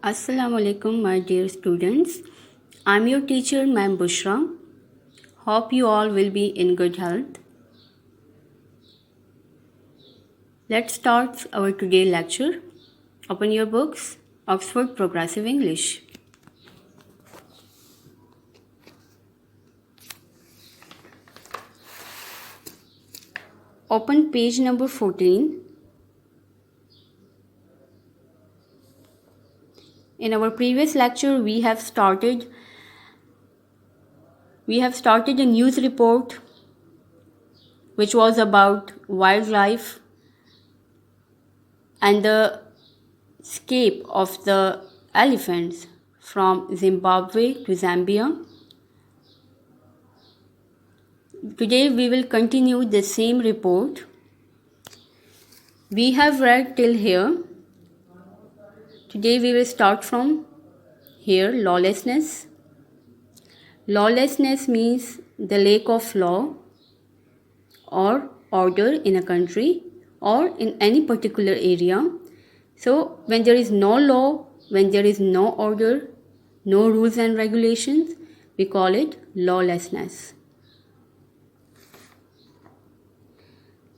Assalamu alaikum, my dear students. I'm your teacher, Ma'am Bushra. Hope you all will be in good health. Let's start our today lecture. Open your books, Oxford Progressive English. Open page number 14. In our previous lecture, we have started a news report which was about wildlife and the escape of the elephants from Zimbabwe to Zambia. Today we will continue the same report. We have read till here. Today we will start from here, lawlessness. Lawlessness means the lack of law or order in a country or in any particular area. So when there is no law, when there is no order, no rules and regulations, we call it lawlessness.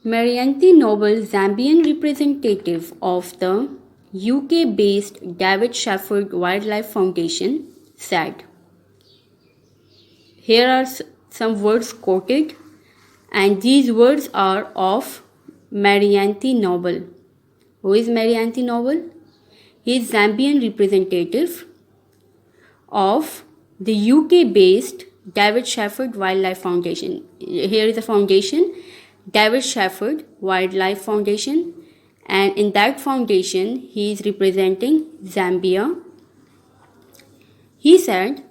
Marianthi Noble, Zambian representative of the UK-based David Shepherd Wildlife Foundation, said, here are some words quoted, and these words are of Marianthi Noble. Who is Marianthi Noble? He is Zambian representative of the UK-based David Shepherd Wildlife Foundation. Here is a foundation, David Shepherd Wildlife Foundation, and in that foundation he is representing Zambia. He said,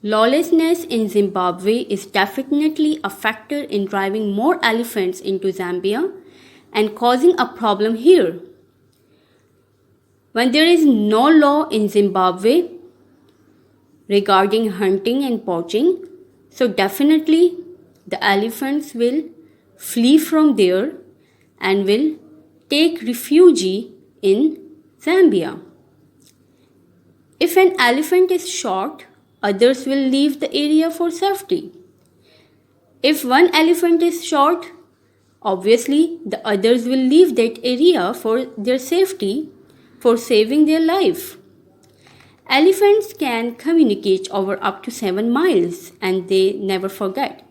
lawlessness in Zimbabwe is definitely a factor in driving more elephants into Zambia and causing a problem here. When there is no law in Zimbabwe regarding hunting and poaching, so definitely the elephants will flee from there and will take refuge in Zambia. If an elephant is shot, others will leave the area for safety. If one elephant is shot, obviously the others will leave that area for their safety, for saving their life. Elephants can communicate over up to 7 miles and they never forget.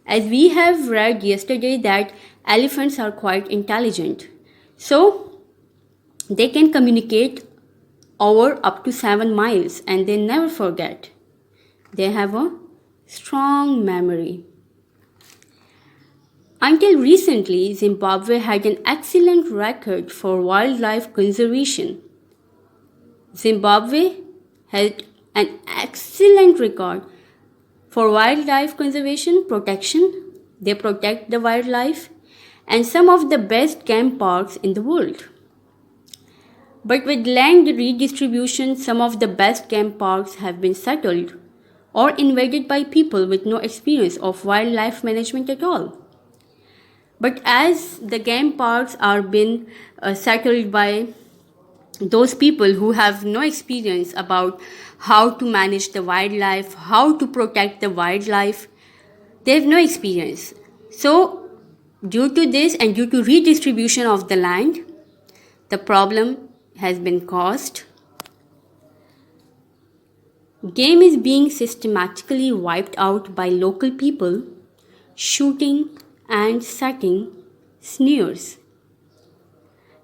As we have read yesterday that elephants are quite intelligent. So they can communicate over up to 7 miles and they never forget. They have a strong memory. Until recently, Zimbabwe had an excellent record for wildlife conservation. Zimbabwe had an excellent record for wildlife conservation protection. They protect the wildlife and some of the best game parks in the world. But with land redistribution, some of the best game parks have been settled or invaded by people with no experience of wildlife management at all. But as the game parks are being settled by those people who have no experience about how to manage the wildlife, how to protect the wildlife, they have no experience. So due to this and due to redistribution of the land, the problem has been caused. Game is being systematically wiped out by local people shooting and setting snares.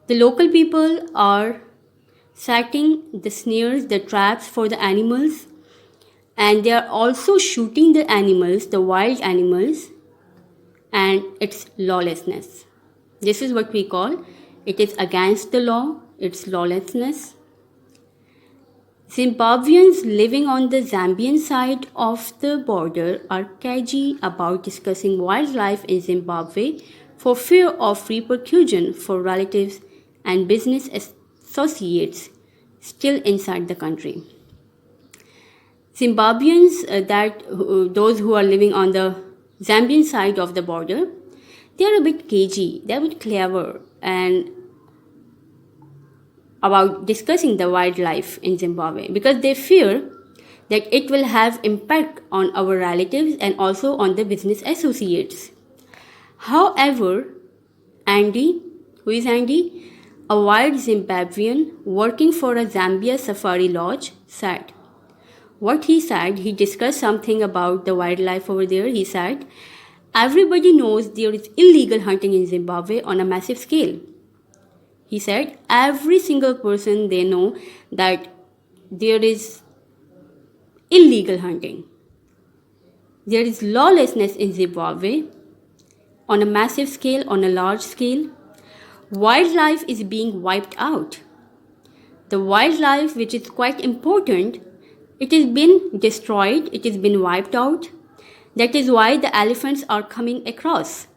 The local people are setting the snares, the traps for the animals, and they are also shooting the animals, the wild animals, and it's lawlessness. This is what we call, it is against the law, it's lawlessness. Zimbabweans living on the Zambian side of the border are cagey about discussing wildlife in Zimbabwe for fear of repercussion for relatives and business associates still inside the country. Zimbabweans, those who are living on the Zambian side of the border, they are a bit cagey, they are a bit clever and about discussing the wildlife in Zimbabwe because they fear that it will have impact on our relatives and also on the business associates. However, Andy, who is Andy? A white Zimbabwean working for a Zambia safari lodge, said. What he said, he discussed something about the wildlife over there. He said, everybody knows there is illegal hunting in Zimbabwe on a massive scale. He said, every single person they know that there is illegal hunting. There is lawlessness in Zimbabwe on a massive scale, on a large scale. Wildlife is being wiped out. The wildlife, which is quite important, it has been destroyed, it has been wiped out. That is why the elephants are coming across.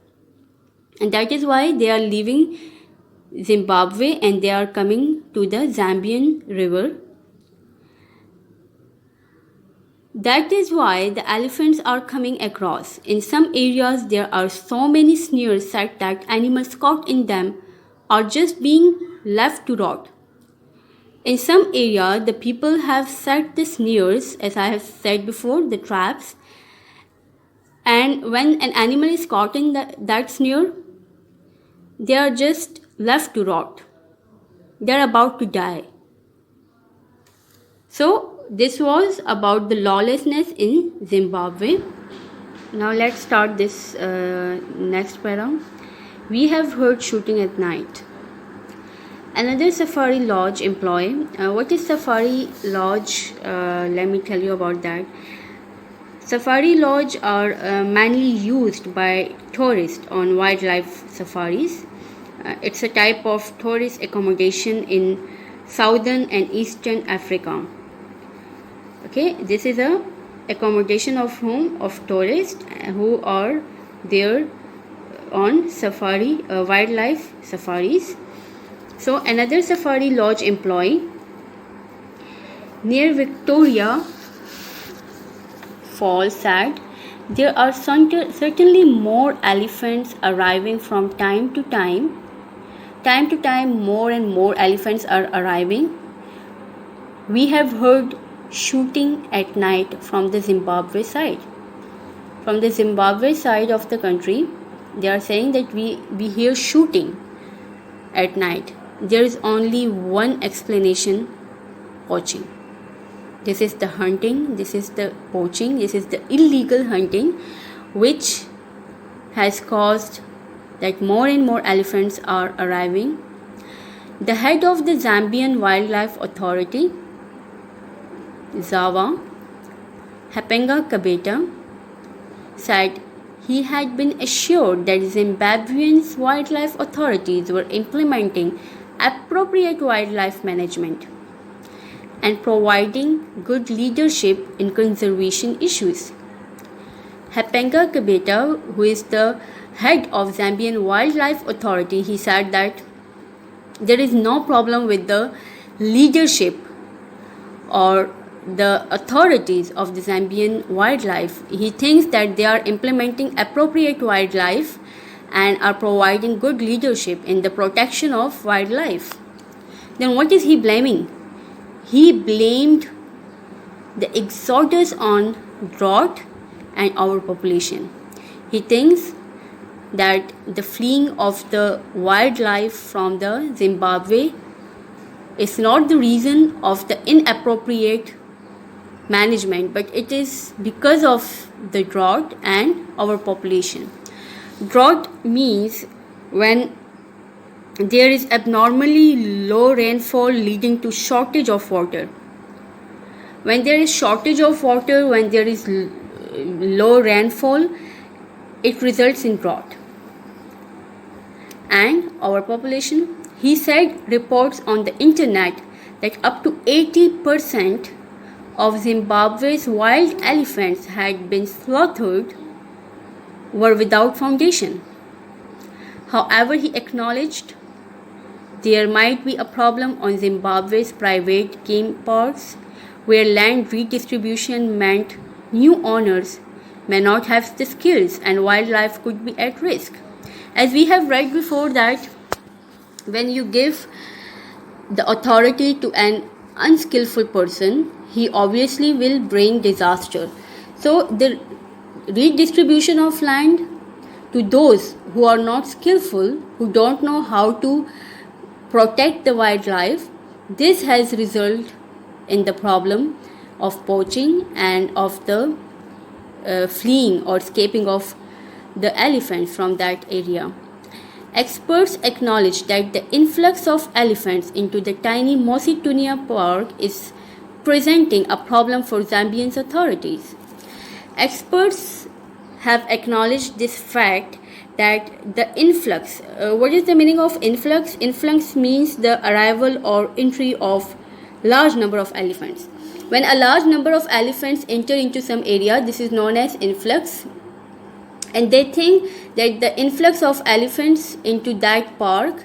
And that is why they are leaving Zimbabwe and they are coming to the Zambian river. That is why the elephants are coming across. In some areas, there are so many snares set that animals caught in them are just being left to rot. In some areas, the people have set the snares, as I have said before, the traps. And when an animal is caught in that snare, they are just left to rot. They are about to die. So, this was about the lawlessness in Zimbabwe. Now let's start this next para. We have heard shooting at night. Another safari lodge employee. What is safari lodge? Let me tell you about that. Safari lodge are mainly used by tourists on wildlife safaris. It's a type of tourist accommodation in southern and eastern Africa. Okay, this is a accommodation of home of tourists who are there on safari, wildlife safaris. So another safari lodge employee near Victoria Falls said there are certainly more elephants arriving from time to time. Time to time, more and more elephants are arriving. We have heard shooting at night from the Zimbabwe side. From the Zimbabwe side of the country, they are saying that we hear shooting at night. There is only one explanation: poaching. This is the hunting, this is the poaching, this is the illegal hunting which has caused that more and more elephants are arriving. The head of the Zambian Wildlife Authority, Zawa, Hapenga Kabeta, said he had been assured that Zimbabwean wildlife authorities were implementing appropriate wildlife management and providing good leadership in conservation issues. Hapenga Kabeta, who is the head of Zambian Wildlife Authority, he said that there is no problem with the leadership or the authorities of the Zambian wildlife. He thinks that they are implementing appropriate wildlife and are providing good leadership in the protection of wildlife. Then what is he blaming? He blamed the exodus on drought and overpopulation. He thinks that the fleeing of the wildlife from the Zimbabwe is not the reason of the inappropriate management, but it is because of the drought and overpopulation. Drought means when there is abnormally low rainfall leading to shortage of water. When there is shortage of water, when there is low rainfall, it results in drought. And overpopulation, he said reports on the internet that up to 80% of Zimbabwe's wild elephants had been slaughtered were without foundation. However, he acknowledged there might be a problem on Zimbabwe's private game parks where land redistribution meant new owners may not have the skills and wildlife could be at risk. As we have read before that when you give the authority to an unskillful person, he obviously will bring disaster. So the redistribution of land to those who are not skillful, who don't know how to protect the wildlife, this has resulted in the problem of poaching and of the fleeing or escaping of the elephants from that area. Experts acknowledge that the influx of elephants into the tiny Mositunia park is presenting a problem for Zambian authorities. Experts have acknowledged this fact that the influx, what is the meaning of influx? Influx means the arrival or entry of large number of elephants. When a large number of elephants enter into some area, this is known as influx. And they think that the influx of elephants into that park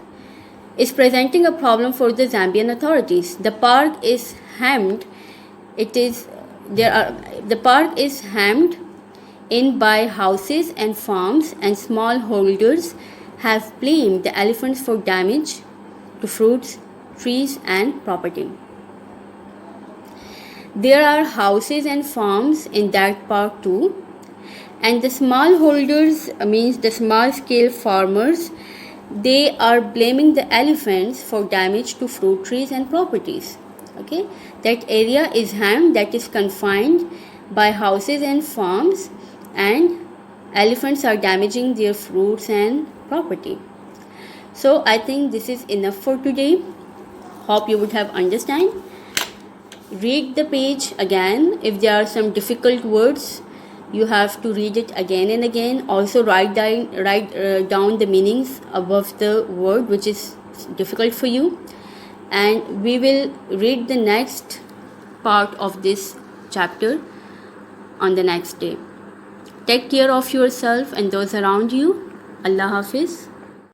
is presenting a problem for the Zambian authorities. The park is hemmed. The park is hemmed in by houses and farms, and small holders have blamed the elephants for damage to fruits, trees, and property. There are houses and farms in that park too. And the small holders means the small scale farmers, they are blaming the elephants for damage to fruit trees and properties. Okay, that area is hemmed, that is confined by houses and farms, and elephants are damaging their fruits and property. So I think this is enough for today. Hope you would have understand. Read the page again. If there are some difficult words, you have to read it again and again. Also write down the meanings above the word which is difficult for you, and we will read the next part of this chapter on the next day. Take care of yourself and those around you. Allah Hafiz.